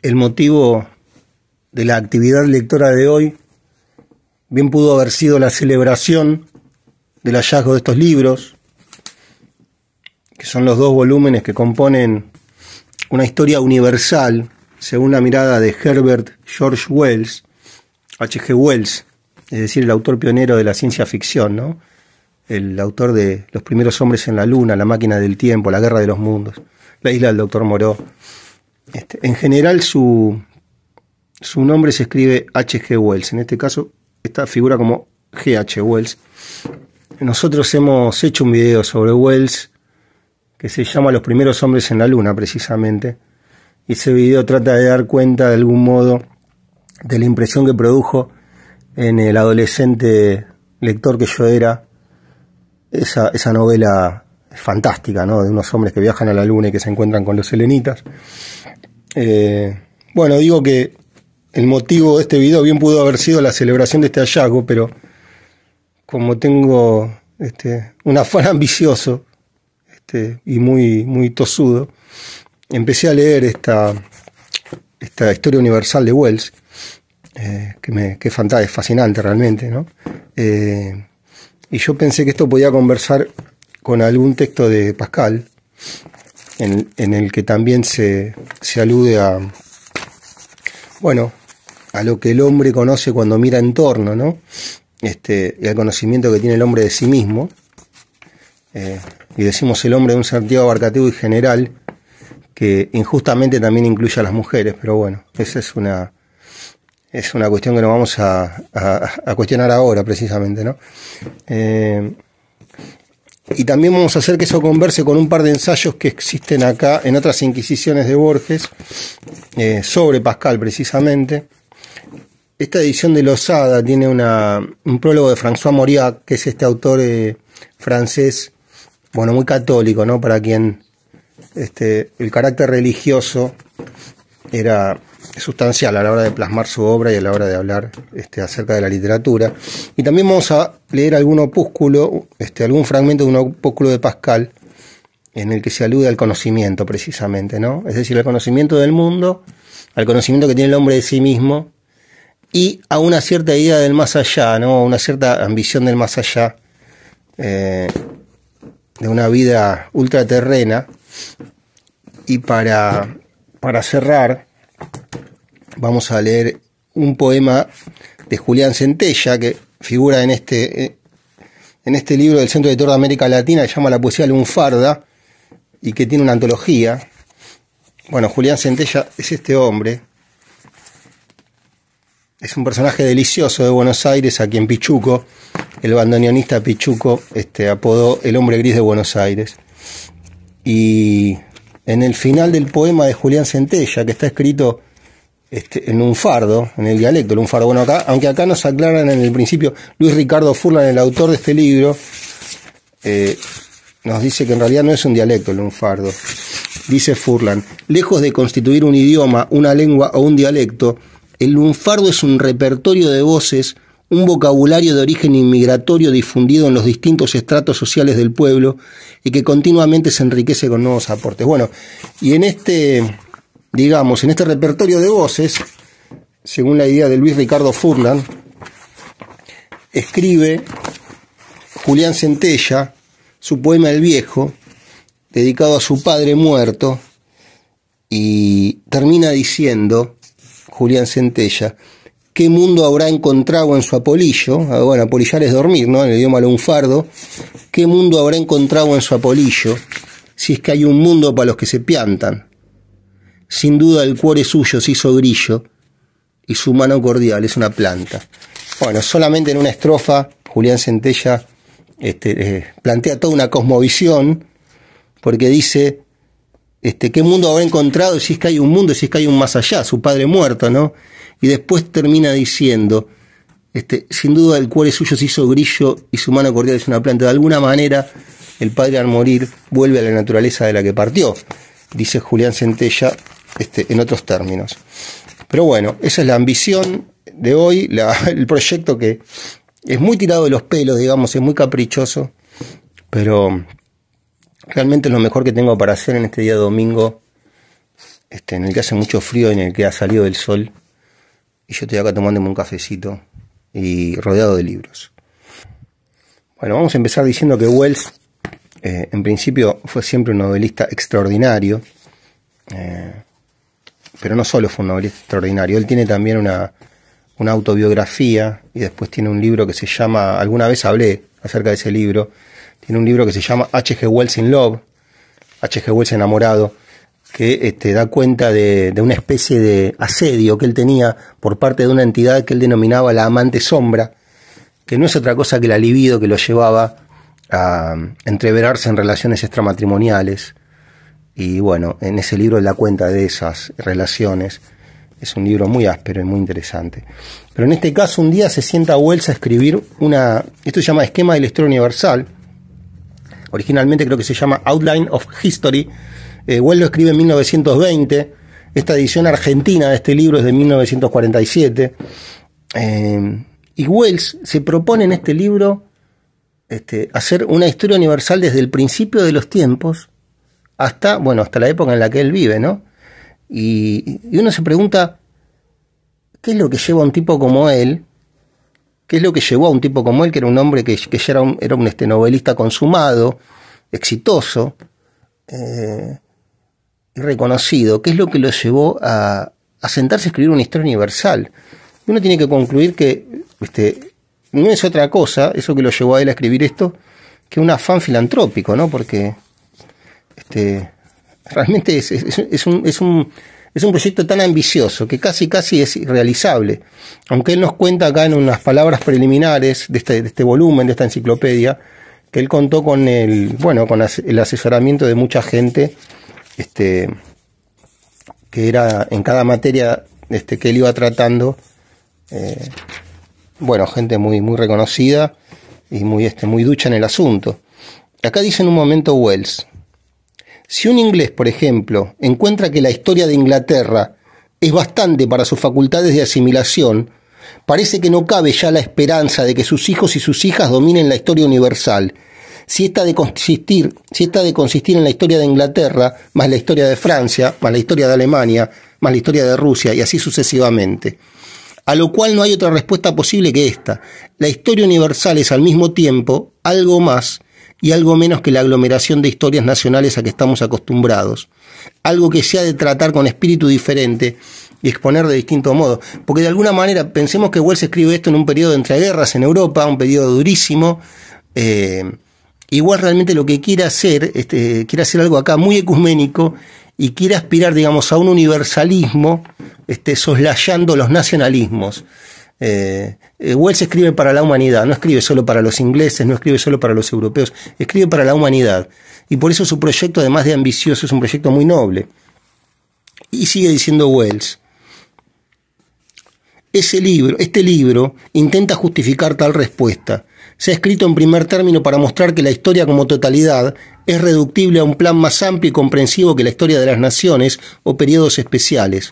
el motivo de la actividad lectora de hoy bien pudo haber sido la celebración del hallazgo de estos libros, que son los 2 volúmenes que componen una historia universal, según la mirada de Herbert George Wells, H.G. Wells, es decir, el autor pionero de la ciencia ficción, ¿no? El autor de Los primeros hombres en la luna, La máquina del tiempo, La guerra de los mundos, La isla del doctor Moreau. En general su nombre se escribe H.G. Wells, en este caso esta figura como G.H. Wells. Nosotros hemos hecho un video sobre Wells que se llama Los primeros hombres en la luna, precisamente, y ese video trata de dar cuenta de algún modo de la impresión que produjo en el adolescente lector que yo era esa novela fantástica, ¿no? De unos hombres que viajan a la luna y que se encuentran con los selenitas. Bueno, digo que el motivo de este video bien pudo haber sido la celebración de este hallazgo, pero como tengo un afán ambicioso y muy tosudo, empecé a leer esta historia universal de Wells, que es fascinante realmente, ¿no? Y yo pensé que esto podía conversar con algún texto de Pascal, en el que también se alude a lo que el hombre conoce cuando mira en torno, ¿no? Y al conocimiento que tiene el hombre de sí mismo. Y decimos el hombre de un sentido abarcativo y general, que injustamente también incluye a las mujeres, pero bueno, esa es una cuestión que no vamos a cuestionar ahora precisamente, ¿no? Y también vamos a hacer que eso converse con un par de ensayos que existen acá en otras inquisiciones de Borges, sobre Pascal precisamente. Esta edición de Losada tiene un prólogo de François Mauriac, que es este autor francés, muy católico, ¿no? Para quien el carácter religioso era sustancial a la hora de plasmar su obra y a la hora de hablar acerca de la literatura. Y también vamos a leer algún opúsculo, algún fragmento de un opúsculo de Pascal, en el que se alude al conocimiento precisamente, ¿no? Es decir, al conocimiento del mundo, al conocimiento que tiene el hombre de sí mismo, y a una cierta idea del más allá, ¿no? Una cierta ambición del más allá, de una vida ultraterrena. Y para cerrar, vamos a leer un poema de Julián Centella, que figura en este libro del Centro Editor de América Latina, que se llama La poesía lunfarda, y que tiene una antología. Bueno, Julián Centella es este hombre. Es un personaje delicioso de Buenos Aires, a quien Pichuco, el bandoneonista Pichuco, apodó el hombre gris de Buenos Aires. Y en el final del poema de Julián Centella, que está escrito en lunfardo, en el dialecto lunfardo, bueno, acá, aunque acá nos aclaran en el principio, Luis Ricardo Furlan, el autor de este libro, nos dice que en realidad no es un dialecto el lunfardo. Dice Furlan: lejos de constituir un idioma, una lengua o un dialecto, el lunfardo es un repertorio de voces, un vocabulario de origen inmigratorio difundido en los distintos estratos sociales del pueblo y que continuamente se enriquece con nuevos aportes. Bueno, y en este repertorio de voces, según la idea de Luis Ricardo Furlan, escribe Julián Centella su poema El Viejo, dedicado a su padre muerto, y termina diciendo Julián Centella: ¿qué mundo habrá encontrado en su apolillo? Bueno, apolillar es dormir, ¿no? En el idioma lunfardo. ¿Qué mundo habrá encontrado en su apolillo? Si es que hay un mundo para los que se piantan. Sin duda el cuore suyo se hizo grillo y su mano cordial es una planta. Bueno, solamente en una estrofa Julián Centella plantea toda una cosmovisión, porque dice ¿qué mundo habrá encontrado? Si es que hay un mundo, si es que hay un más allá, su padre muerto, ¿no? Y después termina diciendo, sin duda el cuore suyo se hizo grillo y su mano cordial es una planta. De alguna manera, el padre al morir vuelve a la naturaleza de la que partió, dice Julián Centella, en otros términos. Pero bueno, esa es la ambición de hoy, el proyecto que es muy tirado de los pelos, digamos, es muy caprichoso, pero realmente es lo mejor que tengo para hacer en este día domingo en el que hace mucho frío y en el que ha salido el sol. Y yo estoy acá tomándome un cafecito y rodeado de libros. Bueno, vamos a empezar diciendo que Wells, en principio, fue siempre un novelista extraordinario. Pero no solo fue un novelista extraordinario, él tiene también una autobiografía y después tiene un libro que se llama, alguna vez hablé acerca de ese libro, tiene un libro que se llama H.G. Wells in Love, H.G. Wells enamorado, que da cuenta de una especie de asedio que él tenía por parte de una entidad que él denominaba la amante sombra, que no es otra cosa que la libido que lo llevaba a entreverarse en relaciones extramatrimoniales. Y bueno, en ese libro él da cuenta de esas relaciones. Es un libro muy áspero y muy interesante. Pero en este caso, un día se sienta Wells a escribir esto se llama Esquema de la Historia Universal. Originalmente creo que se llama Outline of History. Wells lo escribe en 1920. Esta edición argentina de este libro es de 1947. Y Wells se propone en este libro hacer una historia universal desde el principio de los tiempos hasta la época en la que él vive, ¿no? Y uno se pregunta, ¿qué es lo que lleva a un tipo como él? ¿Qué es lo que llevó a un tipo como él, que era un hombre que ya era un novelista consumado, exitoso, y reconocido? ¿Qué es lo que lo llevó a sentarse a escribir una historia universal? Uno tiene que concluir que no es otra cosa, eso que lo llevó a él a escribir esto, que un afán filantrópico, ¿no? Porque realmente es un proyecto tan ambicioso que casi es irrealizable. Aunque él nos cuenta acá en unas palabras preliminares de este volumen, de esta enciclopedia, que él contó con el asesoramiento de mucha gente, que era en cada materia que él iba tratando, gente muy reconocida y muy ducha en el asunto. Acá dice en un momento Wells: si un inglés, por ejemplo, encuentra que la historia de Inglaterra es bastante para sus facultades de asimilación, parece que no cabe ya la esperanza de que sus hijos y sus hijas dominen la historia universal, si esta de consistir en la historia de Inglaterra, más la historia de Francia, más la historia de Alemania, más la historia de Rusia, y así sucesivamente. A lo cual no hay otra respuesta posible que esta: la historia universal es al mismo tiempo algo más y algo menos que la aglomeración de historias nacionales a que estamos acostumbrados, algo que se ha de tratar con espíritu diferente y exponer de distinto modo, porque de alguna manera pensemos que Wells escribe esto en un periodo de entreguerras en Europa, un periodo durísimo. Igual realmente lo que quiere hacer algo acá muy ecuménico y quiere aspirar, digamos, a un universalismo, soslayando los nacionalismos. Wells escribe para la humanidad, no escribe solo para los ingleses, no escribe solo para los europeos, escribe para la humanidad, y por eso su proyecto, además de ambicioso, es un proyecto muy noble. Y sigue diciendo Wells: este libro intenta justificar tal respuesta. Se ha escrito en primer término para mostrar que la historia como totalidad es reductible a un plan más amplio y comprensivo que la historia de las naciones o periodos especiales,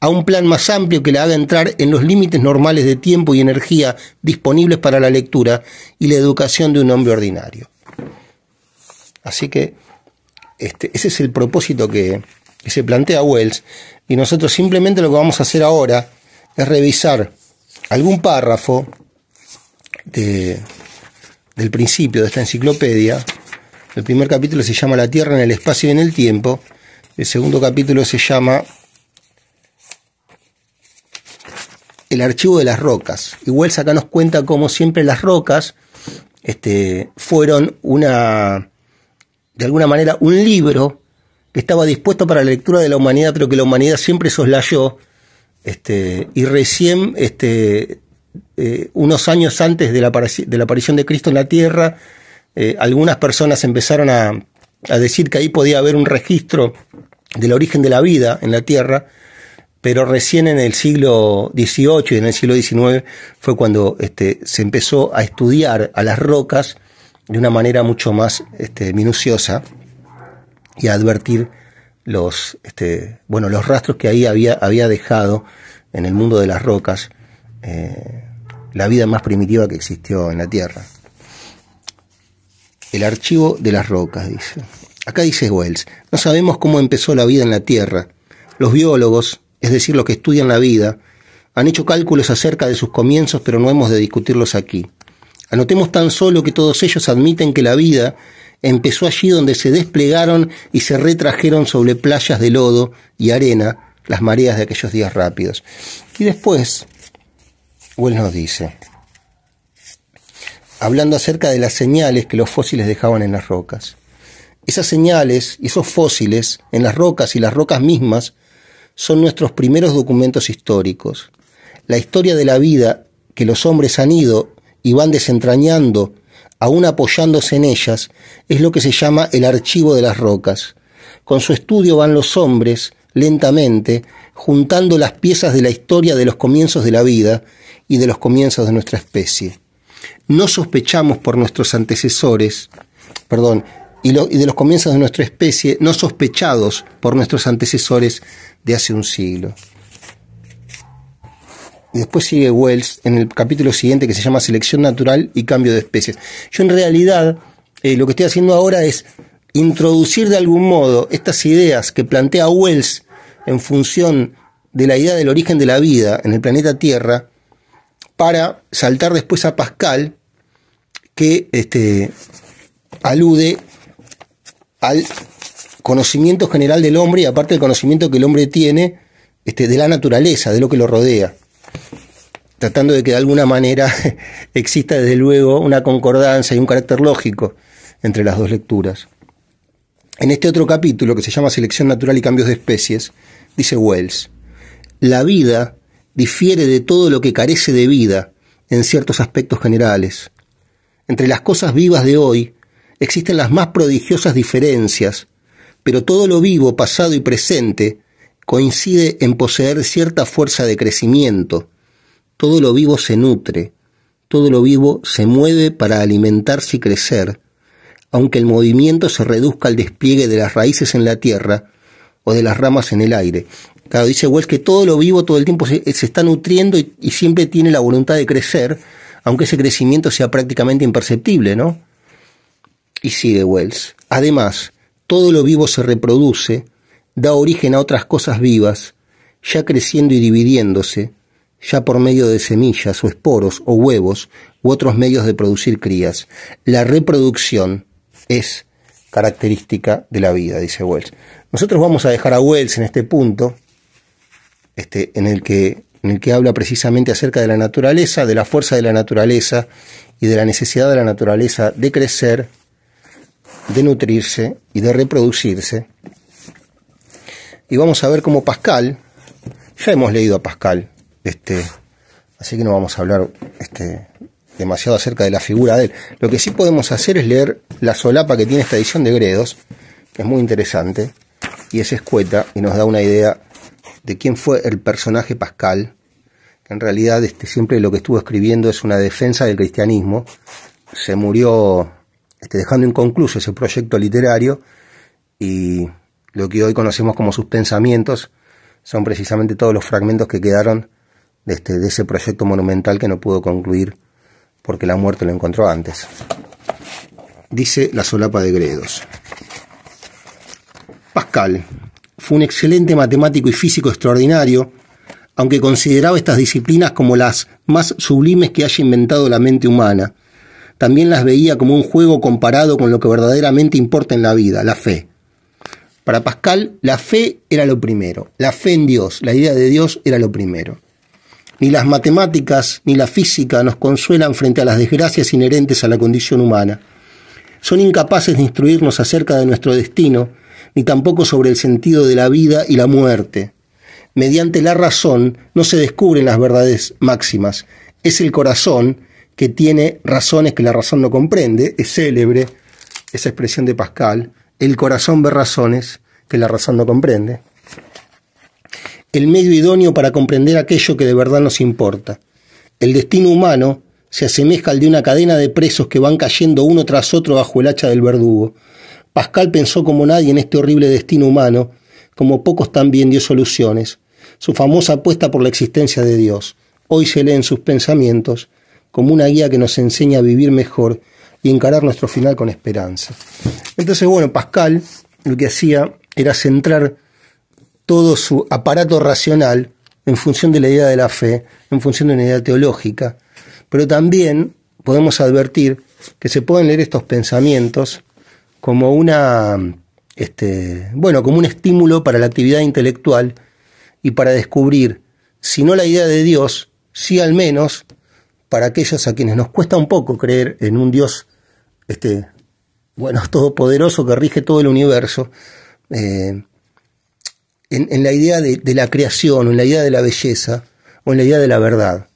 a un plan más amplio que la haga entrar en los límites normales de tiempo y energía disponibles para la lectura y la educación de un hombre ordinario. Así que ese es el propósito que se plantea Wells, y nosotros simplemente lo que vamos a hacer ahora es revisar algún párrafo del principio de esta enciclopedia. El primer capítulo se llama La Tierra en el espacio y en el tiempo. El segundo capítulo se llama El archivo de las rocas. Y Wells acá nos cuenta cómo siempre las rocas fueron de alguna manera un libro que estaba dispuesto para la lectura de la humanidad, pero que la humanidad siempre soslayó, y recién unos años antes de la aparición de Cristo en la Tierra, algunas personas empezaron a decir que ahí podía haber un registro del origen de la vida en la Tierra, pero recién en el siglo XVIII y en el siglo XIX fue cuando se empezó a estudiar a las rocas de una manera mucho más minuciosa y a advertir los rastros que ahí había dejado en el mundo de las rocas la vida más primitiva que existió en la Tierra. El archivo de las rocas, dice. Acá dice Wells: no sabemos cómo empezó la vida en la Tierra, Los biólogos, es decir, los que estudian la vida, han hecho cálculos acerca de sus comienzos, pero no hemos de discutirlos aquí. Anotemos tan solo que todos ellos admiten que la vida empezó allí donde se desplegaron y se retrajeron sobre playas de lodo y arena las mareas de aquellos días rápidos. Y después, Wells nos dice, hablando acerca de las señales que los fósiles dejaban en las rocas. Esas señales y esos fósiles en las rocas y las rocas mismas son nuestros primeros documentos históricos. La historia de la vida que los hombres han ido y van desentrañando, aún apoyándose en ellas, es lo que se llama el archivo de las rocas. Con su estudio van los hombres, lentamente, juntando las piezas de la historia de los comienzos de la vida y de los comienzos de nuestra especie. No sospechamos por nuestros antecesores, y de los comienzos de nuestra especie, no sospechados por nuestros antecesores de hace un siglo. Y después sigue Wells en el capítulo siguiente que se llama Selección Natural y Cambio de Especies. Yo en realidad lo que estoy haciendo ahora es introducir de algún modo estas ideas que plantea Wells en función de la idea del origen de la vida en el planeta Tierra, para saltar después a Pascal, que alude al conocimiento general del hombre y aparte del conocimiento que el hombre tiene de la naturaleza, de lo que lo rodea, tratando de que de alguna manera exista desde luego una concordancia y un carácter lógico entre las dos lecturas. En este otro capítulo, que se llama Selección Natural y Cambios de Especies, dice Wells, la vida difiere de todo lo que carece de vida en ciertos aspectos generales. Entre las cosas vivas de hoy existen las más prodigiosas diferencias, pero todo lo vivo, pasado y presente, coincide en poseer cierta fuerza de crecimiento. Todo lo vivo se nutre, todo lo vivo se mueve para alimentarse y crecer, aunque el movimiento se reduzca al despliegue de las raíces en la tierra o de las ramas en el aire. Claro, dice Wells que todo lo vivo todo el tiempo se está nutriendo y siempre tiene la voluntad de crecer, aunque ese crecimiento sea prácticamente imperceptible, ¿no? Y sigue Wells. Además, todo lo vivo se reproduce, da origen a otras cosas vivas, ya creciendo y dividiéndose, ya por medio de semillas o esporos o huevos u otros medios de producir crías. La reproducción es característica de la vida, dice Wells. Nosotros vamos a dejar a Wells en este punto, en el que habla precisamente acerca de la naturaleza, de la fuerza de la naturaleza y de la necesidad de la naturaleza de crecer, de nutrirse y de reproducirse. Y vamos a ver cómo Pascal, ya hemos leído a Pascal, así que no vamos a hablar demasiado acerca de la figura de él. Lo que sí podemos hacer es leer la solapa que tiene esta edición de Gredos, que es muy interesante y es escueta y nos da una idea de quién fue el personaje Pascal, que en realidad siempre lo que estuvo escribiendo es una defensa del cristianismo. Se murió dejando inconcluso ese proyecto literario, y lo que hoy conocemos como sus pensamientos son precisamente todos los fragmentos que quedaron de ese proyecto monumental que no pudo concluir porque la muerte lo encontró antes. Dice la solapa de Gredos. Pascal fue un excelente matemático y físico extraordinario, aunque consideraba estas disciplinas como las más sublimes que haya inventado la mente humana. También las veía como un juego comparado con lo que verdaderamente importa en la vida, la fe. Para Pascal, la fe era lo primero. La fe en Dios, la idea de Dios era lo primero. Ni las matemáticas ni la física nos consuelan frente a las desgracias inherentes a la condición humana. Son incapaces de instruirnos acerca de nuestro destino, ni tampoco sobre el sentido de la vida y la muerte. Mediante la razón no se descubren las verdades máximas. Es el corazón que tiene razones que la razón no comprende. Es célebre esa expresión de Pascal. El corazón ve razones que la razón no comprende. El medio idóneo para comprender aquello que de verdad nos importa. El destino humano se asemeja al de una cadena de presos que van cayendo uno tras otro bajo el hacha del verdugo. Pascal pensó como nadie en este horrible destino humano, como pocos también dio soluciones. Su famosa apuesta por la existencia de Dios hoy se lee en sus pensamientos como una guía que nos enseña a vivir mejor y encarar nuestro final con esperanza. Entonces, bueno, Pascal lo que hacía era centrar todo su aparato racional en función de la idea de la fe, en función de una idea teológica, pero también podemos advertir que se pueden leer estos pensamientos como como un estímulo para la actividad intelectual y para descubrir, si no la idea de Dios, sí al menos para aquellos a quienes nos cuesta un poco creer en un Dios todopoderoso que rige todo el universo, en la idea de la creación, o en la idea de la belleza, o en la idea de la verdad.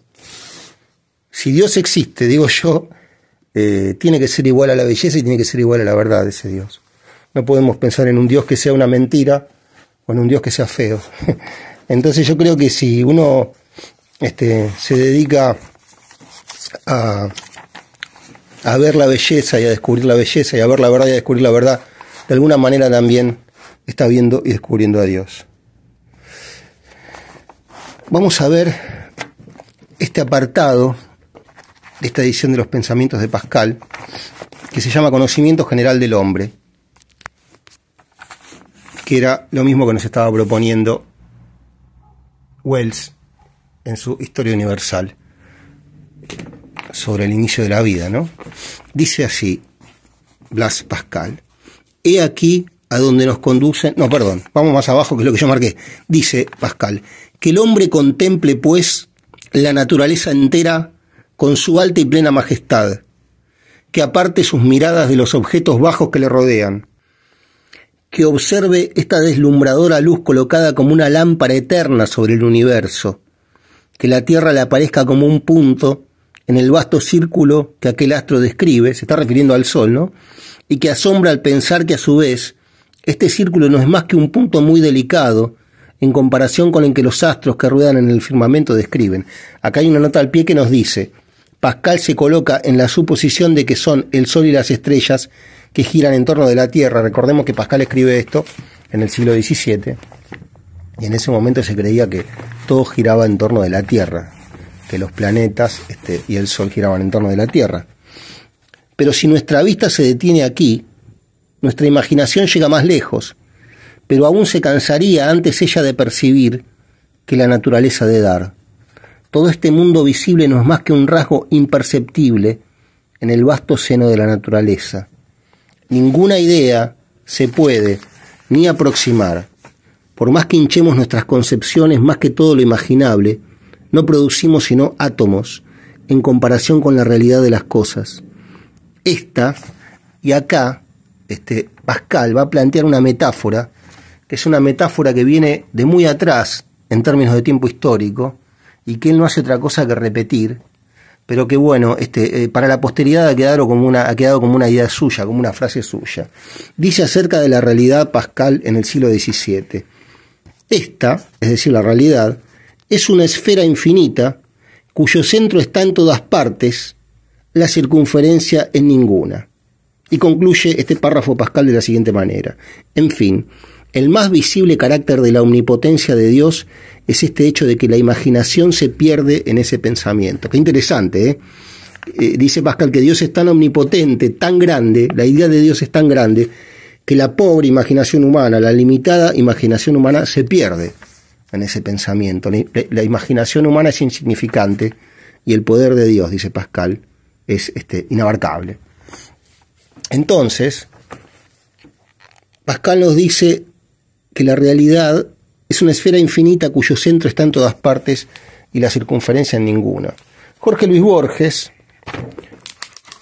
Si Dios existe, digo yo, tiene que ser igual a la belleza y tiene que ser igual a la verdad ese Dios. No podemos pensar en un Dios que sea una mentira o en un Dios que sea feo. Entonces yo creo que si uno se dedica a ver la belleza y a descubrir la belleza y a ver la verdad y a descubrir la verdad, de alguna manera también está viendo y descubriendo a Dios. Vamos a ver este apartado de esta edición de los pensamientos de Pascal, que se llama Conocimiento General del Hombre, que era lo mismo que nos estaba proponiendo Wells en su Historia Universal sobre el inicio de la vida, ¿no? Dice así Blaise Pascal: he aquí a donde nos conducen... No, perdón, vamos más abajo, que es lo que yo marqué. Dice Pascal: que el hombre contemple, pues, la naturaleza entera con su alta y plena majestad, que aparte sus miradas de los objetos bajos que le rodean, que observe esta deslumbradora luz colocada como una lámpara eterna sobre el universo, que la Tierra le aparezca como un punto en el vasto círculo que aquel astro describe, se está refiriendo al Sol, ¿no? Y que asombra al pensar que a su vez este círculo no es más que un punto muy delicado en comparación con el que los astros que ruedan en el firmamento describen. Acá hay una nota al pie que nos dice: Pascal se coloca en la suposición de que son el Sol y las estrellas que giran en torno de la Tierra. Recordemos que Pascal escribe esto en el siglo XVII, y en ese momento se creía que todo giraba en torno de la Tierra, que los planetas y el Sol giraban en torno de la Tierra. Pero si nuestra vista se detiene aquí, nuestra imaginación llega más lejos, pero aún se cansaría antes ella de percibir que la naturaleza de dar. Todo este mundo visible no es más que un rasgo imperceptible en el vasto seno de la naturaleza. Ninguna idea se puede ni aproximar. Por más que hinchemos nuestras concepciones más que todo lo imaginable, no producimos sino átomos en comparación con la realidad de las cosas. Y acá, Pascal va a plantear una metáfora, que es una metáfora que viene de muy atrás en términos de tiempo histórico, y que él no hace otra cosa que repetir, pero que bueno, para la posteridad ha quedado como una idea suya, como una frase suya. Dice acerca de la realidad Pascal en el siglo XVII: esta, es decir, la realidad, es una esfera infinita cuyo centro está en todas partes, la circunferencia en ninguna. Y concluye este párrafo Pascal de la siguiente manera: en fin, el más visible carácter de la omnipotencia de Dios es este hecho de que la imaginación se pierde en ese pensamiento. Qué interesante, ¿eh? Dice Pascal que Dios es tan omnipotente, tan grande, la idea de Dios es tan grande, que la pobre imaginación humana, la limitada imaginación humana, se pierde en ese pensamiento. La imaginación humana es insignificante y el poder de Dios, dice Pascal, es inabarcable. Entonces, Pascal nos dice que la realidad es una esfera infinita cuyo centro está en todas partes y la circunferencia en ninguna. Jorge Luis Borges,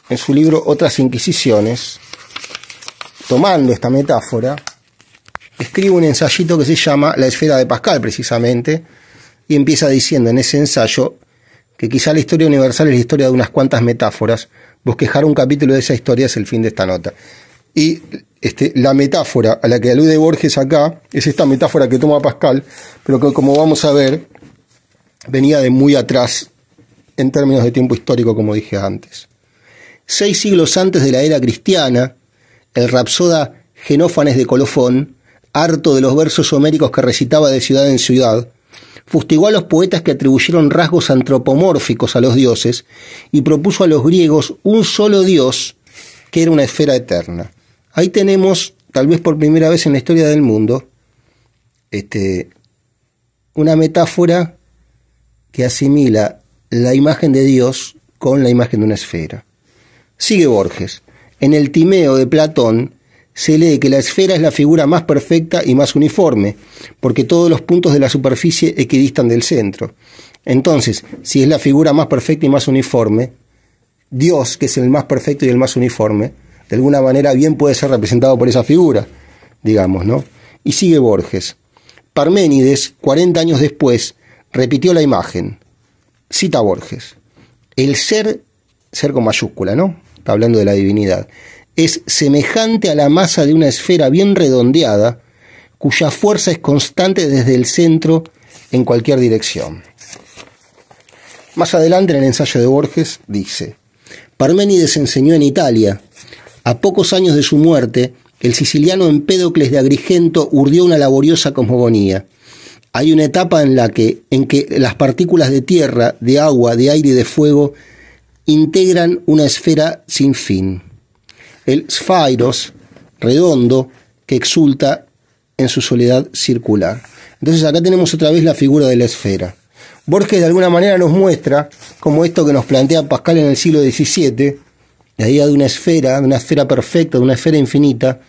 en su libro Otras Inquisiciones, tomando esta metáfora, escribe un ensayito que se llama La esfera de Pascal, precisamente, y empieza diciendo en ese ensayo que quizá la historia universal es la historia de unas cuantas metáforas. Bosquejar un capítulo de esa historia es el fin de esta nota. Y la metáfora a la que alude Borges acá es esta metáfora que toma Pascal, pero que, como vamos a ver, venía de muy atrás en términos de tiempo histórico, como dije antes. 6 siglos antes de la era cristiana, el rapsoda Genófanes de Colofón, harto de los versos homéricos que recitaba de ciudad en ciudad, fustigó a los poetas que atribuyeron rasgos antropomórficos a los dioses y propuso a los griegos un solo dios que era una esfera eterna. Ahí tenemos, tal vez por primera vez en la historia del mundo, una metáfora que asimila la imagen de Dios con la imagen de una esfera. Sigue Borges. En el Timeo de Platón se lee que la esfera es la figura más perfecta y más uniforme, porque todos los puntos de la superficie equidistan del centro. Entonces, si es la figura más perfecta y más uniforme, Dios, que es el más perfecto y el más uniforme, de alguna manera bien puede ser representado por esa figura, digamos, ¿no? Y sigue Borges. Parménides, 40 años después, repitió la imagen. Cita Borges. El ser con mayúscula, ¿no? Está hablando de la divinidad. Es semejante a la masa de una esfera bien redondeada, cuya fuerza es constante desde el centro en cualquier dirección. Más adelante en el ensayo de Borges dice: Parménides enseñó en Italia. A pocos años de su muerte, el siciliano Empédocles de Agrigento urdió una laboriosa cosmogonía. Hay una etapa en que las partículas de tierra, de agua, de aire y de fuego integran una esfera sin fin. El sphairos, redondo, que exulta en su soledad circular. Entonces acá tenemos otra vez la figura de la esfera. Borges de alguna manera nos muestra cómo esto que nos plantea Pascal en el siglo XVII, la idea de una esfera perfecta, de una esfera infinita,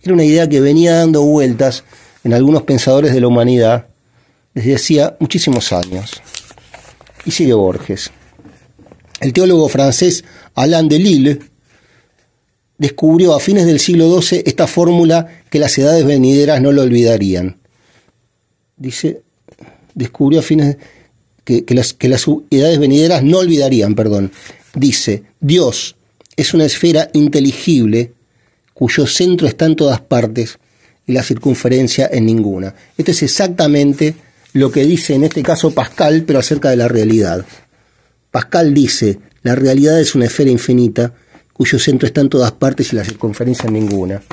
era una idea que venía dando vueltas en algunos pensadores de la humanidad desde hacía muchísimos años. Y sigue Borges. El teólogo francés Alain de Lille descubrió a fines del siglo XII esta fórmula que las edades venideras no lo olvidarían. Dice, descubrió a fines que las edades venideras no olvidarían, Dice, Dios es una esfera inteligible cuyo centro está en todas partes y la circunferencia en ninguna. Esto es exactamente lo que dice en este caso Pascal, pero acerca de la realidad. Pascal dice, la realidad es una esfera infinita cuyo centro está en todas partes y la circunferencia en ninguna.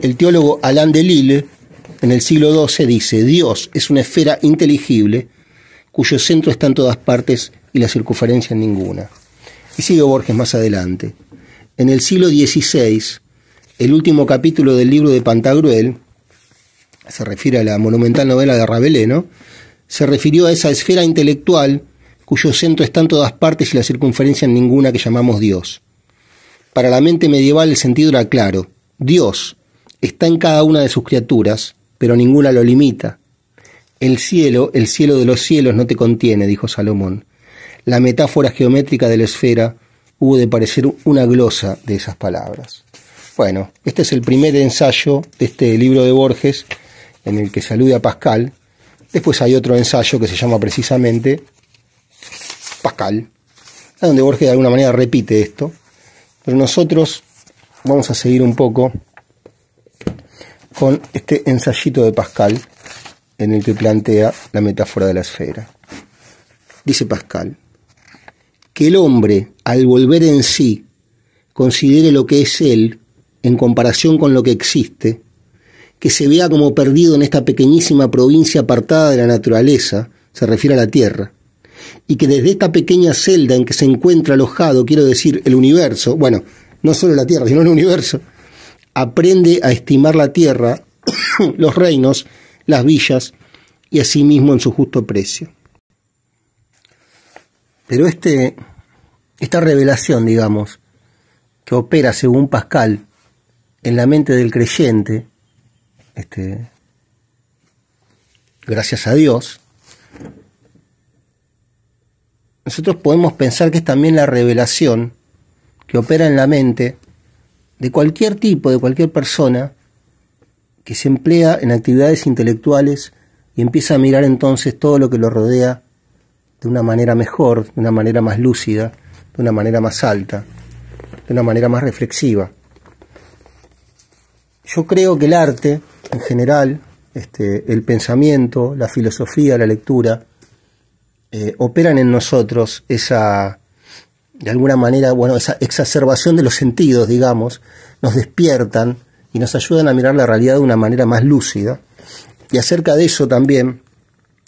El teólogo Alain de Lille, en el siglo XII, dice, Dios es una esfera inteligible cuyo centro está en todas partes y la circunferencia en ninguna. Y sigue Borges más adelante. En el siglo XVI, el último capítulo del libro de Pantagruel, se refiere a la monumental novela de Rabelais, ¿no? Se refirió a esa esfera intelectual cuyo centro está en todas partes y la circunferencia en ninguna, que llamamos Dios. Para la mente medieval el sentido era claro. Dios está en cada una de sus criaturas, pero ninguna lo limita. El cielo de los cielos no te contiene, dijo Salomón. La metáfora geométrica de la esfera hubo de parecer una glosa de esas palabras. Bueno, este es el primer ensayo de este libro de Borges, en el que se alude a Pascal. Después hay otro ensayo que se llama precisamente Pascal, donde Borges de alguna manera repite esto. Pero nosotros vamos a seguir un poco con este ensayito de Pascal, en el que plantea la metáfora de la esfera. Dice Pascal, que el hombre, al volver en sí, considere lo que es él en comparación con lo que existe, que se vea como perdido en esta pequeñísima provincia apartada de la naturaleza, se refiere a la Tierra, y que desde esta pequeña celda en que se encuentra alojado, quiero decir, el universo, bueno, no solo la Tierra, sino el universo, aprende a estimar la Tierra, los reinos, las villas, y asimismo en su justo precio. Pero esta revelación, digamos, que opera según Pascal en la mente del creyente, gracias a Dios, nosotros podemos pensar que es también la revelación que opera en la mente de cualquier tipo, de cualquier persona que se emplea en actividades intelectuales y empieza a mirar entonces todo lo que lo rodea de una manera mejor, de una manera más lúcida, de una manera más alta, de una manera más reflexiva. Yo creo que el arte, en general, el pensamiento, la filosofía, la lectura, operan en nosotros esa, de alguna manera, esa exacerbación de los sentidos, digamos, nos despiertan y nos ayudan a mirar la realidad de una manera más lúcida. Y acerca de eso también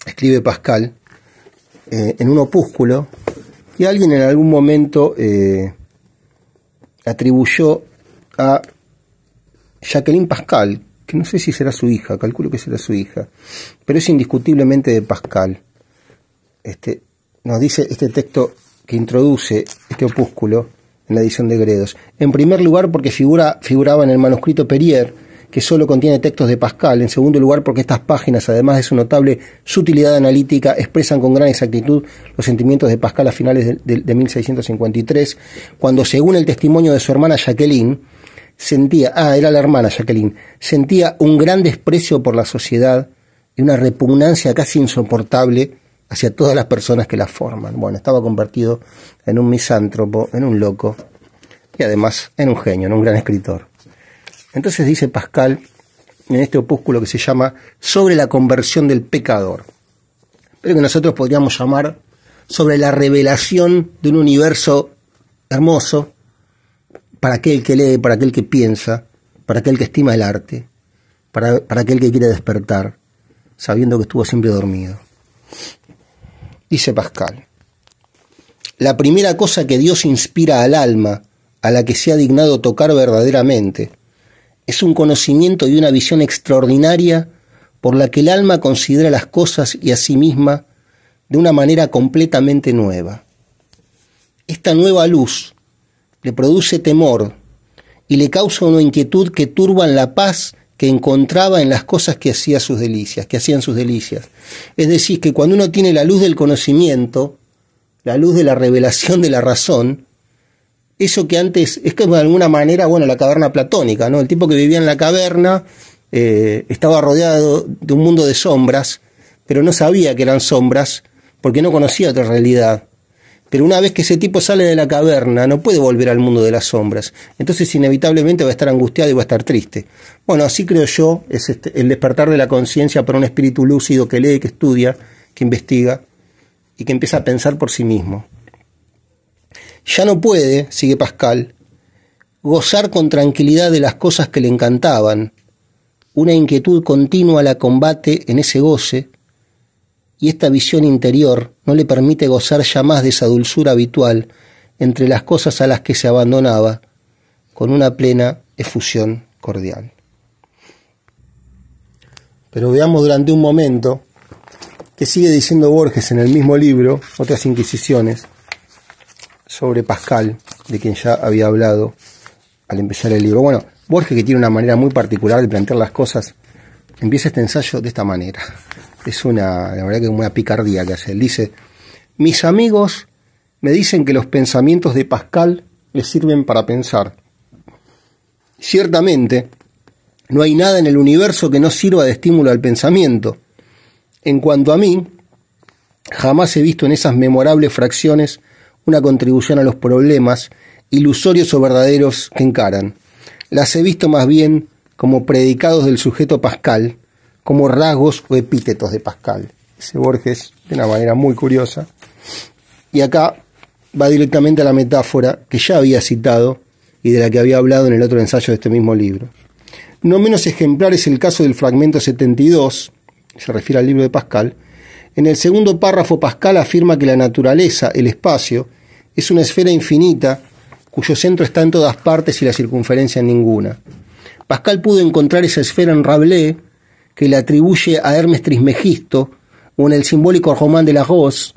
escribe Pascal en un opúsculo que alguien en algún momento atribuyó a Jacqueline Pascal, que no sé si será su hija, calculo que será su hija, pero es indiscutiblemente de Pascal. Nos dice este texto que introduce este opúsculo en la edición de Gredos. En primer lugar, porque figuraba en el manuscrito Perier, que solo contiene textos de Pascal. En segundo lugar, porque estas páginas, además de su notable sutilidad analítica, expresan con gran exactitud los sentimientos de Pascal a finales de 1653, cuando, según el testimonio de su hermana Jacqueline, era la hermana Jacqueline, sentía un gran desprecio por la sociedad y una repugnancia casi insoportable hacia todas las personas que la forman. Bueno, estaba convertido en un misántropo, en un loco, y además en un genio, en un gran escritor. Entonces dice Pascal en este opúsculo que se llama Sobre la conversión del pecador, pero que nosotros podríamos llamar sobre la revelación de un universo hermoso para aquel que lee, para aquel que piensa, para aquel que estima el arte, para aquel que quiere despertar, sabiendo que estuvo siempre dormido. Dice Pascal: la primera cosa que Dios inspira al alma, a la que se ha dignado tocar verdaderamente, es un conocimiento y una visión extraordinaria por la que el alma considera las cosas y a sí misma de una manera completamente nueva. Esta nueva luz le produce temor y le causa una inquietud que turban la paz que encontraba en las cosas que hacían sus delicias. Es decir, que cuando uno tiene la luz del conocimiento, la luz de la revelación de la razón, eso que antes, es que de alguna manera, la caverna platónica, ¿no? El tipo que vivía en la caverna estaba rodeado de un mundo de sombras, pero no sabía que eran sombras porque no conocía otra realidad. Pero una vez que ese tipo sale de la caverna, no puede volver al mundo de las sombras. Entonces inevitablemente va a estar angustiado y va a estar triste. Bueno, así creo yo, es el despertar de la conciencia para un espíritu lúcido que lee, que estudia, que investiga y que empieza a pensar por sí mismo. Ya no puede, sigue Pascal, gozar con tranquilidad de las cosas que le encantaban. Una inquietud continua la combate en ese goce, y esta visión interior no le permite gozar ya más de esa dulzura habitual entre las cosas a las que se abandonaba, con una plena efusión cordial. Pero veamos durante un momento que sigue diciendo Borges en el mismo libro, Otras Inquisiciones, sobre Pascal, de quien ya había hablado al empezar el libro. Bueno, Borges, que tiene una manera muy particular de plantear las cosas, empieza este ensayo de esta manera. Es la verdad que una picardía que hace. Él dice: mis amigos me dicen que los pensamientos de Pascal les sirven para pensar. Ciertamente, no hay nada en el universo que no sirva de estímulo al pensamiento. En cuanto a mí, jamás he visto en esas memorables fracciones una contribución a los problemas, ilusorios o verdaderos, que encaran. Las he visto más bien como predicados del sujeto Pascal, como rasgos o epítetos de Pascal. Dice Borges de una manera muy curiosa. Y acá va directamente a la metáfora que ya había citado y de la que había hablado en el otro ensayo de este mismo libro. No menos ejemplar es el caso del fragmento 72, se refiere al libro de Pascal. En el segundo párrafo, Pascal afirma que la naturaleza, el espacio, es una esfera infinita cuyo centro está en todas partes y la circunferencia en ninguna. Pascal pudo encontrar esa esfera en Rabelais, que le atribuye a Hermes Trismegisto, o en el simbólico Román de la Rose,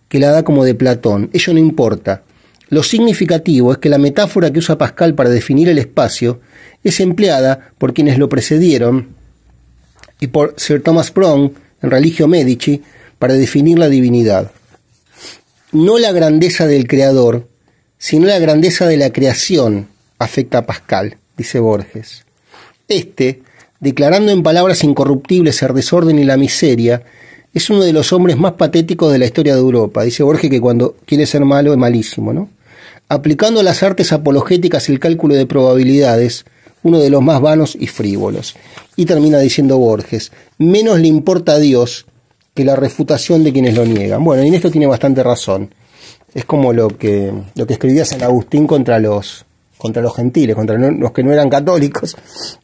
que la da como de Platón. Ello no importa. Lo significativo es que la metáfora que usa Pascal para definir el espacio es empleada por quienes lo precedieron y por Sir Thomas Browne en Religio Medici para definir la divinidad. No la grandeza del creador, sino la grandeza de la creación afecta a Pascal, dice Borges. Declarando en palabras incorruptibles el desorden y la miseria, es uno de los hombres más patéticos de la historia de Europa. Dice Borges que cuando quiere ser malo es malísimo, ¿no? Aplicando a las artes apologéticas el cálculo de probabilidades, uno de los más vanos y frívolos. Y termina diciendo Borges: menos le importa a Dios que la refutación de quienes lo niegan. Bueno, y en esto tiene bastante razón. Es como lo que escribía San Agustín contra los gentiles, contra los que no eran católicos.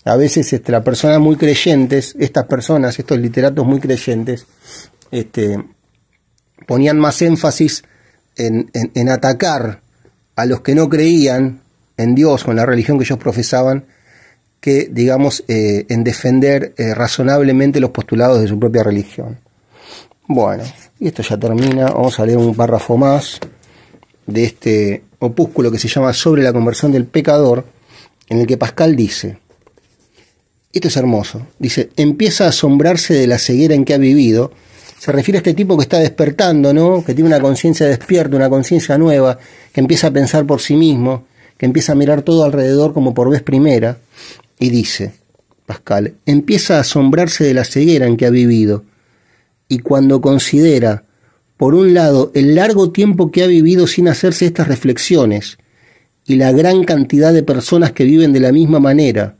A veces las personas muy creyentes, estos literatos muy creyentes, ponían más énfasis en atacar a los que no creían en Dios o en la religión que ellos profesaban, que, digamos, en defender razonablemente los postulados de su propia religión. Bueno, y esto ya termina. Vamos a leer un párrafo más de este opúsculo que se llama Sobre la conversión del pecador, en el que Pascal dice, esto es hermoso, dice, empieza a asombrarse de la ceguera en que ha vivido. Se refiere a este tipo que está despertando, ¿no? Que tiene una conciencia despierta, una conciencia nueva, que empieza a pensar por sí mismo, que empieza a mirar todo alrededor como por vez primera, y dice, Pascal, empieza a asombrarse de la ceguera en que ha vivido, y cuando considera, por un lado, el largo tiempo que ha vivido sin hacerse estas reflexiones, y la gran cantidad de personas que viven de la misma manera,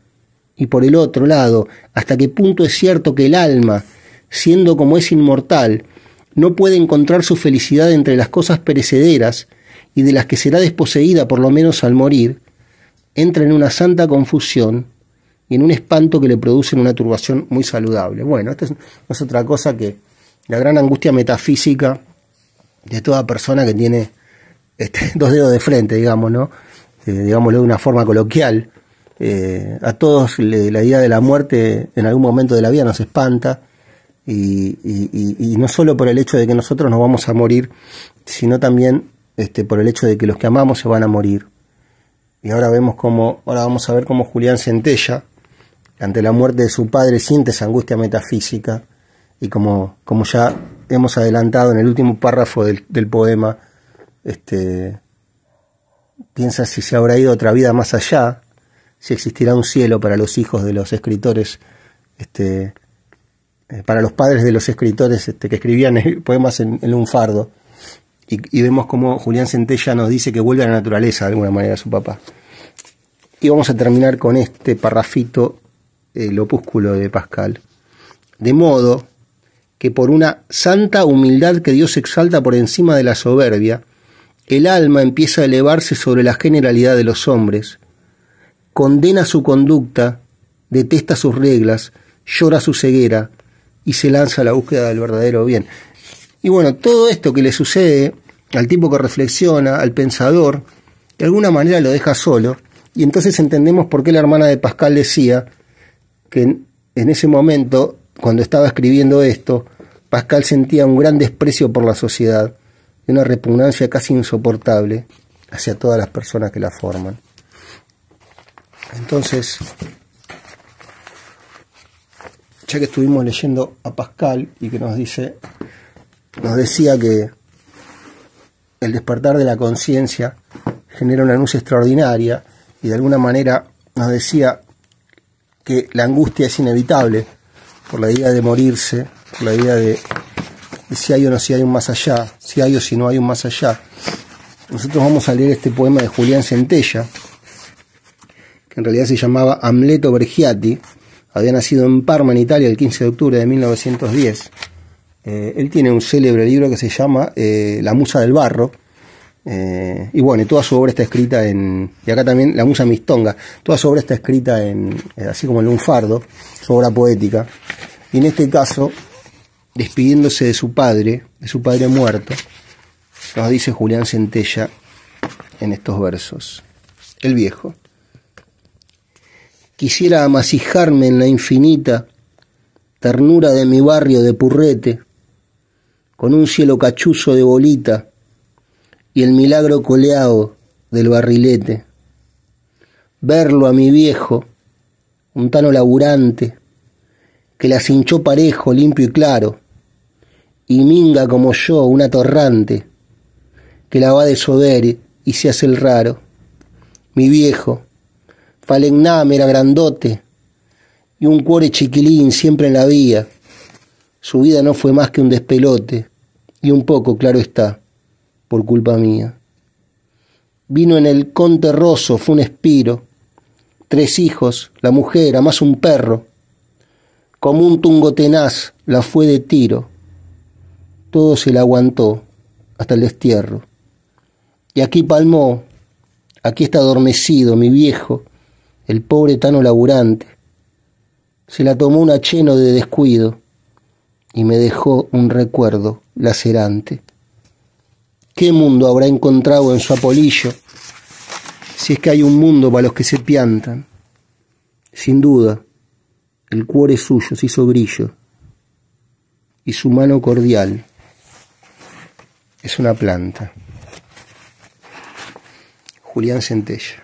y por el otro lado, hasta qué punto es cierto que el alma, siendo como es inmortal, no puede encontrar su felicidad entre las cosas perecederas y de las que será desposeída por lo menos al morir, entra en una santa confusión y en un espanto que le producen una turbación muy saludable. Bueno, esto no es otra cosa que la gran angustia metafísica de toda persona que tiene dos dedos de frente, digamos, ¿no? Digámoslo de una forma coloquial. A todos la idea de la muerte en algún momento de la vida nos espanta, y no solo por el hecho de que nosotros nos vamos a morir, sino también por el hecho de que los que amamos se van a morir. Y ahora vamos a ver cómo Julián Centella, ante la muerte de su padre, siente esa angustia metafísica, y como ya hemos adelantado en el último párrafo del poema, piensa si se habrá ido otra vida más allá, si existirá un cielo para los hijos de los escritores, para los padres de los escritores que escribían poemas en lunfardo, y vemos cómo Julián Centella nos dice que vuelve a la naturaleza de alguna manera a su papá. Y vamos a terminar con este parrafito, el opúsculo de Pascal. De modo que por una santa humildad que Dios exalta por encima de la soberbia, el alma empieza a elevarse sobre la generalidad de los hombres, condena su conducta, detesta sus reglas, llora su ceguera y se lanza a la búsqueda del verdadero bien. Y bueno, todo esto que le sucede al tipo que reflexiona, al pensador, de alguna manera lo deja solo, y entonces entendemos por qué la hermana de Pascal decía que en ese momento, cuando estaba escribiendo esto, Pascal sentía un gran desprecio por la sociedad y una repugnancia casi insoportable hacia todas las personas que la forman. Entonces, ya que estuvimos leyendo a Pascal y que nos decía que el despertar de la conciencia genera una luz extraordinaria, y de alguna manera nos decía que la angustia es inevitable por la idea de morirse, por la idea de si hay o no si hay un más allá, si hay o si no hay un más allá. Nosotros vamos a leer este poema de Julián Centella, que en realidad se llamaba Amleto Bergiati. Había nacido en Parma, en Italia, el 15 de octubre de 1910. Él tiene un célebre libro que se llama La Musa del Barro, y bueno, toda su obra está escrita y acá también La Musa Mistonga, toda su obra está escrita así como en lunfardo, su obra poética, y en este caso, despidiéndose de su padre muerto, nos dice Julián Centella en estos versos: el viejo. Quisiera amasijarme en la infinita ternura de mi barrio de Purrete, con un cielo cachuzo de bolita y el milagro coleado del barrilete. Verlo a mi viejo, un tano laburante, que las hinchó parejo, limpio y claro, y minga como yo, una torrante, que la va de sober y se hace el raro. Mi viejo, falegname era grandote, y un cuore chiquilín siempre en la vía. Su vida no fue más que un despelote, y un poco, claro está, por culpa mía. Vino en el Conte Rosso, fue un espiro, 3 hijos, la mujer, a más un perro. Como un tungo tenaz, la fue de tiro. Todo se la aguantó, hasta el destierro. Y aquí palmó, aquí está adormecido mi viejo, el pobre tano laburante. Se la tomó un acheno de descuido y me dejó un recuerdo lacerante. ¿Qué mundo habrá encontrado en su apolillo? Si es que hay un mundo para los que se piantan. Sin duda, el cuore suyo se hizo brillo y su mano cordial es una planta. Julián Centella.